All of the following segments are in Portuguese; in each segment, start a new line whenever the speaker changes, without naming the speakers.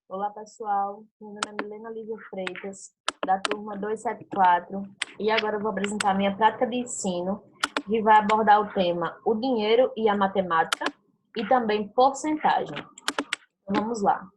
Olá, pessoal. Meu nome é Milena Lívia Freitas, da turma 274, e agora eu vou apresentar a minha prática de ensino, que vai abordar o tema o dinheiro e a matemática, e também porcentagem. Então, vamos lá.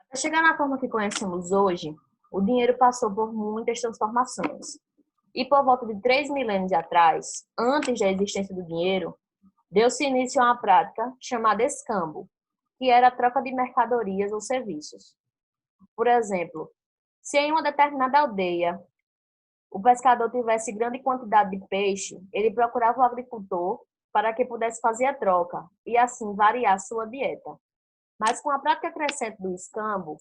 Para chegar na forma que conhecemos hoje, o dinheiro passou por muitas transformações. E por volta de 3 milênios atrás, antes da existência do dinheiro, deu-se início a uma prática chamada escambo, que era a troca de mercadorias ou serviços. Por exemplo, se em uma determinada aldeia o pescador tivesse grande quantidade de peixe, ele procurava o agricultor para que pudesse fazer a troca e assim variar sua dieta. Mas com a prática crescente do escambo,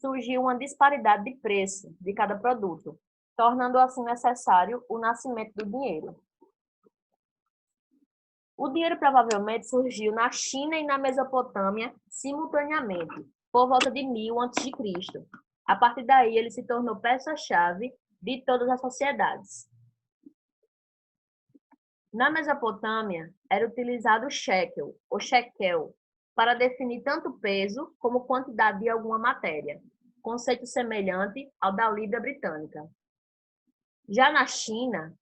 surgiu uma disparidade de preço de cada produto, tornando assim necessário o nascimento do dinheiro. O dinheiro provavelmente surgiu na China e na Mesopotâmia simultaneamente, por volta de 1000 a.C. A partir daí, ele se tornou peça-chave de todas as sociedades. Na Mesopotâmia, era utilizado o shekel, ou shekel, para definir tanto peso como quantidade de alguma matéria, conceito semelhante ao da libra britânica. Já na China,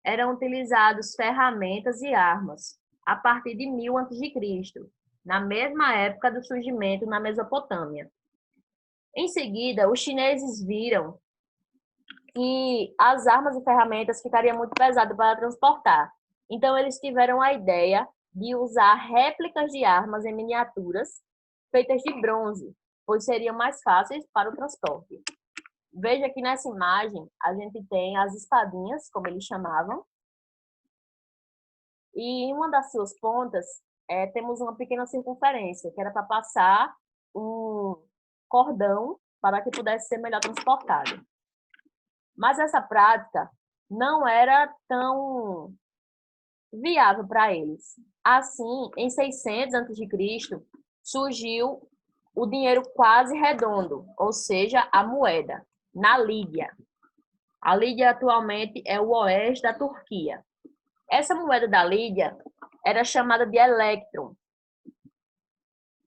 eram utilizados ferramentas e armas a partir de 1000 a.C., na mesma época do surgimento na Mesopotâmia. Em seguida, os chineses viram que as armas e ferramentas ficariam muito pesadas para transportar. Então, eles tiveram a ideia de usar réplicas de armas em miniaturas feitas de bronze, pois seriam mais fáceis para o transporte. Veja que nessa imagem a gente tem as espadinhas, como eles chamavam, e em uma das suas pontas temos uma pequena circunferência, que era para passar um cordão para que pudesse ser melhor transportado. Mas essa prática não era tão viável para eles. Assim, em 600 a.C., surgiu o dinheiro quase redondo, ou seja, a moeda, na Lídia. A Lídia atualmente é o oeste da Turquia. Essa moeda da Lídia era chamada de electrum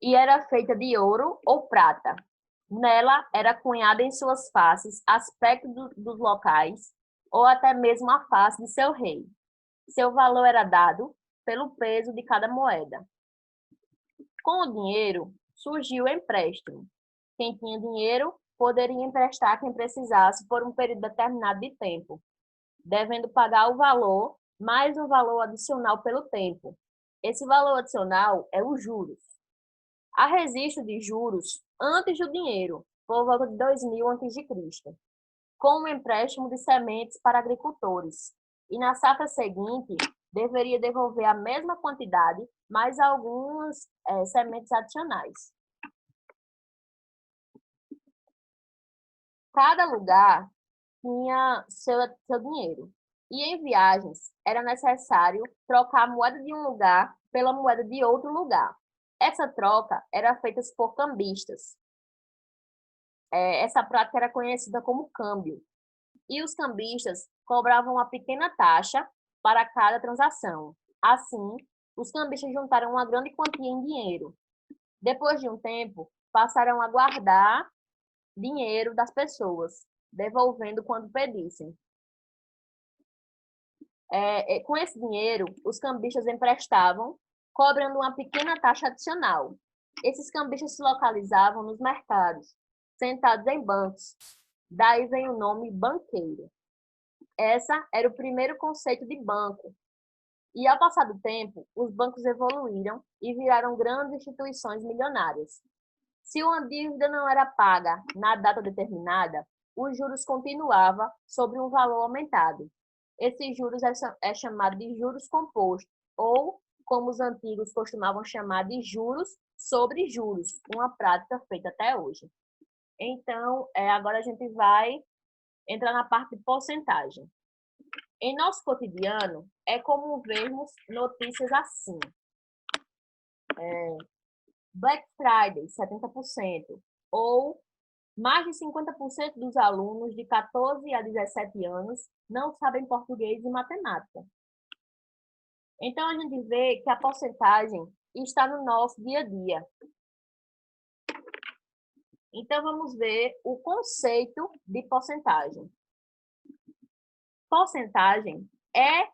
e era feita de ouro ou prata. Nela era cunhada em suas faces aspecto dos locais ou até mesmo a face de seu rei. Seu valor era dado pelo peso de cada moeda. Com o dinheiro surgiu o empréstimo. Quem tinha dinheiro poderia emprestar a quem precisasse por um período determinado de tempo, devendo pagar o valor mais um valor adicional pelo tempo. Esse valor adicional é os juros. Há registro de juros antes do dinheiro, por volta de 2000 a.C., com um empréstimo de sementes para agricultores. E na safra seguinte, deveria devolver a mesma quantidade, mais algumas sementes adicionais. Cada lugar tinha seu dinheiro. E em viagens, era necessário trocar a moeda de um lugar pela moeda de outro lugar. Essa troca era feita por cambistas. Essa prática era conhecida como câmbio. E os cambistas cobravam uma pequena taxa para cada transação. Assim, os cambistas juntaram uma grande quantia em dinheiro. Depois de um tempo, passaram a guardar dinheiro das pessoas, devolvendo quando pedissem. Com esse dinheiro, os cambistas emprestavam, cobrando uma pequena taxa adicional. Esses cambistas se localizavam nos mercados, sentados em bancos. Daí vem o nome banqueiro. Essa era o primeiro conceito de banco. E ao passar do tempo, os bancos evoluíram e viraram grandes instituições milionárias. Se uma dívida não era paga na data determinada, os juros continuavam sobre um valor aumentado. Esses juros é chamado de juros compostos, ou, como os antigos costumavam chamar, de juros sobre juros, uma prática feita até hoje. Então, agora a gente vai entrar na parte de porcentagem. Em nosso cotidiano, é comum vermos notícias assim. Black Friday, 70%, ou mais de 50% dos alunos de 14 a 17 anos não sabem português e matemática. Então, a gente vê que a porcentagem está no nosso dia a dia. Então, vamos ver o conceito de porcentagem. Porcentagem é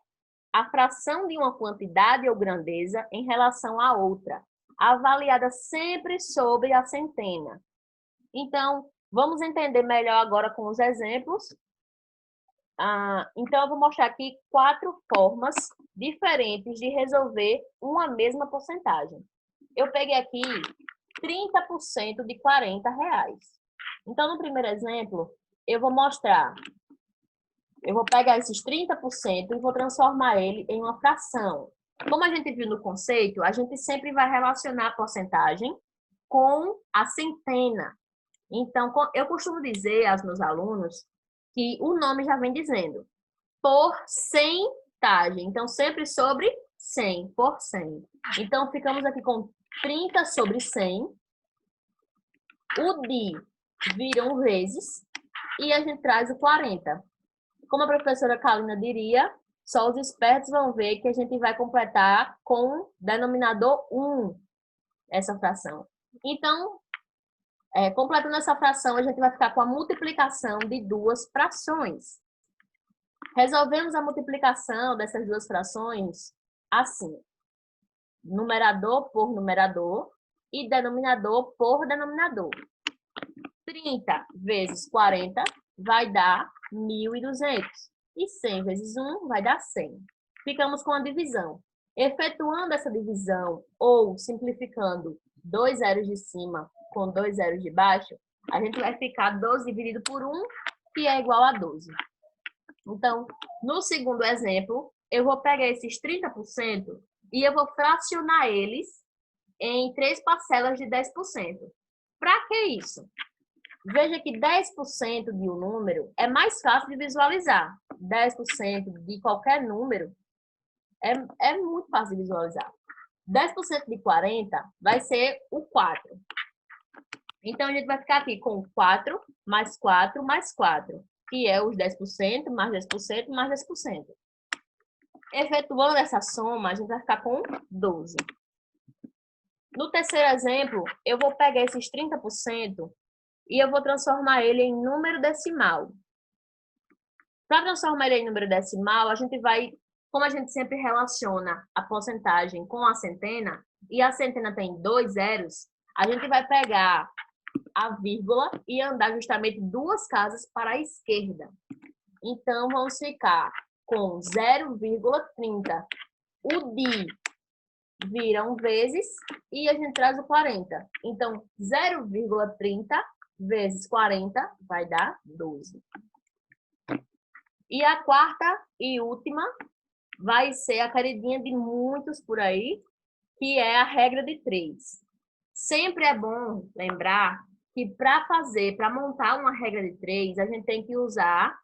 a fração de uma quantidade ou grandeza em relação à outra, avaliada sempre sobre a centena. Então, vamos entender melhor agora com os exemplos. Então, eu vou mostrar aqui 4 formas diferentes de resolver uma mesma porcentagem. Eu peguei aqui 30% de R$40. Então, no primeiro exemplo, eu vou pegar esses 30% e vou transformar ele em uma fração. Como a gente viu no conceito, a gente sempre vai relacionar a porcentagem com a centena. Então, eu costumo dizer aos meus alunos que o nome já vem dizendo porcentagem. Então, sempre sobre 100, por 100. Então, ficamos aqui com 30 sobre 100. O de vira um vezes e a gente traz o 40. Como a professora Kalina diria, só os espertos vão ver que a gente vai completar com denominador 1 essa fração. Então, completando essa fração, a gente vai ficar com a multiplicação de duas frações. Resolvemos a multiplicação dessas duas frações assim: numerador por numerador e denominador por denominador. 30 vezes 40 vai dar 1.200. E 100 vezes 1 vai dar 100. Ficamos com a divisão. Efetuando essa divisão ou simplificando 2 zeros de cima com 2 zeros de baixo, a gente vai ficar 12 dividido por 1, que é igual a 12. Então, no segundo exemplo, eu vou pegar esses 30% e eu vou fracionar eles em 3 parcelas de 10%. Para que isso? Veja que 10% de um número é mais fácil de visualizar. 10% de qualquer número é muito fácil de visualizar. 10% de 40 vai ser o 4. Então, a gente vai ficar aqui com 4 mais 4 mais 4, que é os 10%, mais 10%, mais 10%. Efetuando essa soma, a gente vai ficar com 12. No terceiro exemplo, eu vou pegar esses 30% e eu vou transformar ele em número decimal. Para transformar ele em número decimal, a gente vai, como a gente sempre relaciona a porcentagem com a centena, e a centena tem 2 zeros, a gente vai pegar a vírgula e andar justamente 2 casas para a esquerda. Então, vamos ficar com 0,30. O de vira um vezes e a gente traz o 40. Então, 0,30 vezes 40 vai dar 12. E a quarta e última vai ser a queridinha de muitos por aí, que é a regra de 3. Sempre é bom lembrar que para montar uma regra de 3, a gente tem que usar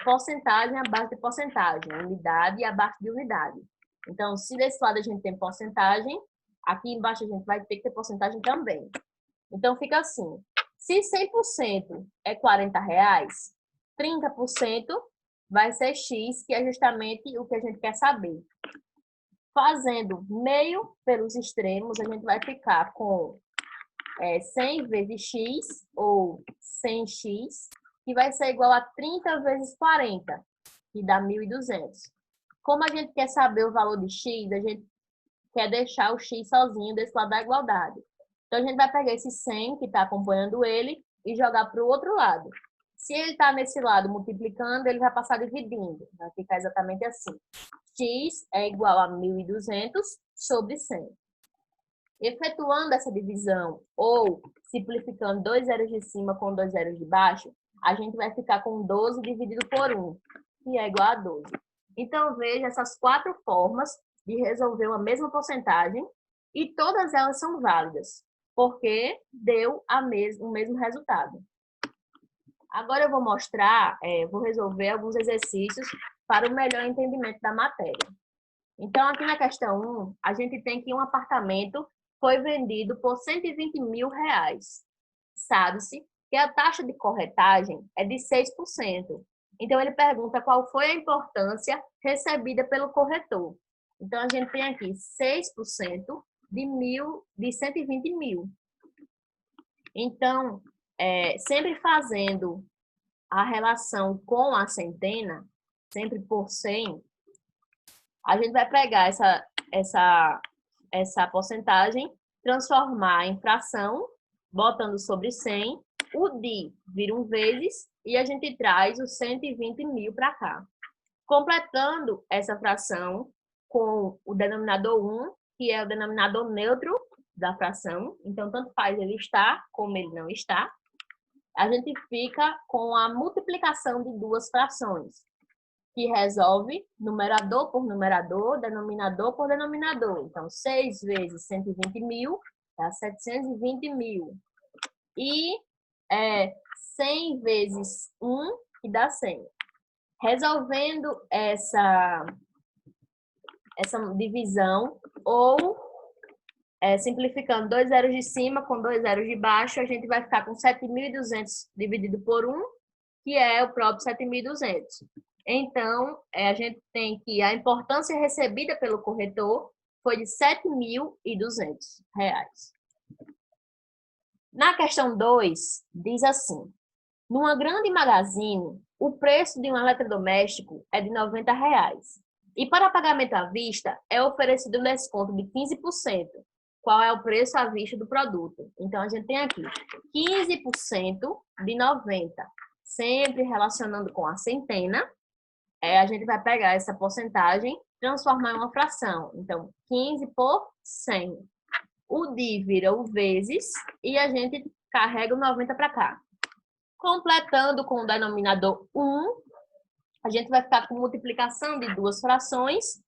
porcentagem abaixo de porcentagem, unidade abaixo de unidade. Então, se desse lado a gente tem porcentagem, aqui embaixo a gente vai ter que ter porcentagem também. Então, fica assim: se 100% é R$40, 30% vai ser X, que é justamente o que a gente quer saber. Fazendo meio pelos extremos, a gente vai ficar com 100 vezes X, ou 100x, que vai ser igual a 30 vezes 40, que dá 1.200. Como a gente quer saber o valor de X, a gente quer deixar o X sozinho desse lado da igualdade. Então, a gente vai pegar esse 100, que está acompanhando ele, e jogar para o outro lado. Se ele está nesse lado multiplicando, ele vai passar dividindo. Vai ficar exatamente assim: X é igual a 1.200 sobre 100. Efetuando essa divisão ou simplificando 2 zeros de cima com 2 zeros de baixo, a gente vai ficar com 12 dividido por 1, que é igual a 12. Então, veja essas 4 formas de resolver uma mesma porcentagem e todas elas são válidas, porque deu o mesmo resultado. Agora eu vou mostrar, vou resolver alguns exercícios para o melhor entendimento da matéria. Então, aqui na questão 1, a gente tem que um apartamento foi vendido por R$120 mil. Sabe-se que a taxa de corretagem é de 6%. Então, ele pergunta qual foi a importância recebida pelo corretor. Então, a gente tem aqui 6% de 120 mil. Então, sempre fazendo a relação com a centena, sempre por 100, a gente vai pegar essa porcentagem, transformar em fração, botando sobre 100, o DI vira um vezes e a gente traz os 120 mil para cá. Completando essa fração com o denominador 1, que é o denominador neutro da fração, então tanto faz ele estar como ele não está, a gente fica com a multiplicação de duas frações, que resolve numerador por numerador, denominador por denominador. Então, 6 vezes 120 mil dá 720 mil. E 100 vezes 1, que dá 100. Resolvendo essa divisão, ou simplificando 2 zeros de cima com 2 zeros de baixo, a gente vai ficar com 7.200 dividido por 1, que é o próprio 7.200. Então, a gente tem que a importância recebida pelo corretor foi de R$ 7.200. Na questão 2, diz assim: numa grande magazine, o preço de um eletrodoméstico é de R$ 90. E para pagamento à vista, é oferecido um desconto de 15%. Qual é o preço à vista do produto? Então, a gente tem aqui 15% de 90. Sempre relacionando com a centena, a gente vai pegar essa porcentagem, transformar em uma fração. Então, 15 por 100. O DI vira o vezes e a gente carrega o 90 para cá. Completando com o denominador 1, a gente vai ficar com multiplicação de duas frações,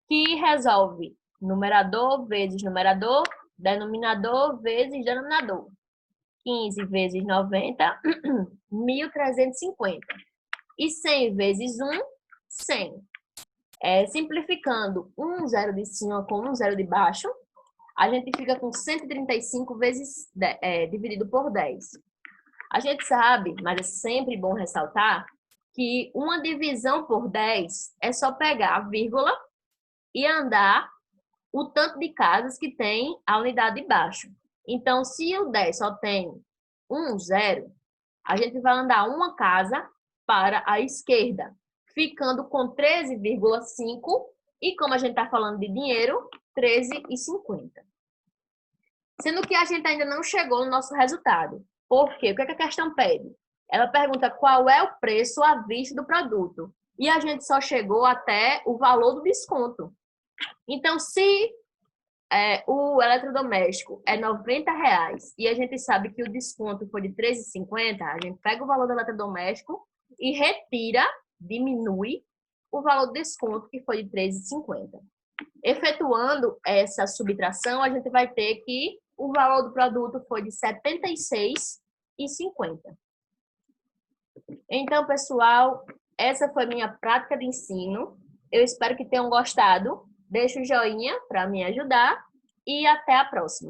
que resolve numerador vezes numerador, denominador vezes denominador. 15 vezes 90, 1.350. E 100 vezes 1, 100. Simplificando um zero de cima com um zero de baixo, a gente fica com 135 vezes dividido por 10. A gente sabe, mas é sempre bom ressaltar, que uma divisão por 10 é só pegar a vírgula e andar o tanto de casas que tem a unidade de baixo. Então, se o 10 só tem um zero, a gente vai andar uma casa para a esquerda, ficando com 13,5 e, como a gente está falando de dinheiro, 13,50. Sendo que a gente ainda não chegou no nosso resultado. Por quê? O que a questão pede? Ela pergunta qual é o preço à vista do produto. E a gente só chegou até o valor do desconto. Então, se o eletrodoméstico é R$ 90 e a gente sabe que o desconto foi de R$ 13,50, a gente pega o valor do eletrodoméstico e retira, diminui o valor do desconto, que foi de R$ 13,50. Efetuando essa subtração, a gente vai ter que o valor do produto foi de R$ 76,50. Então, pessoal, essa foi minha prática de ensino. Eu espero que tenham gostado. Deixa o joinha para me ajudar e até a próxima.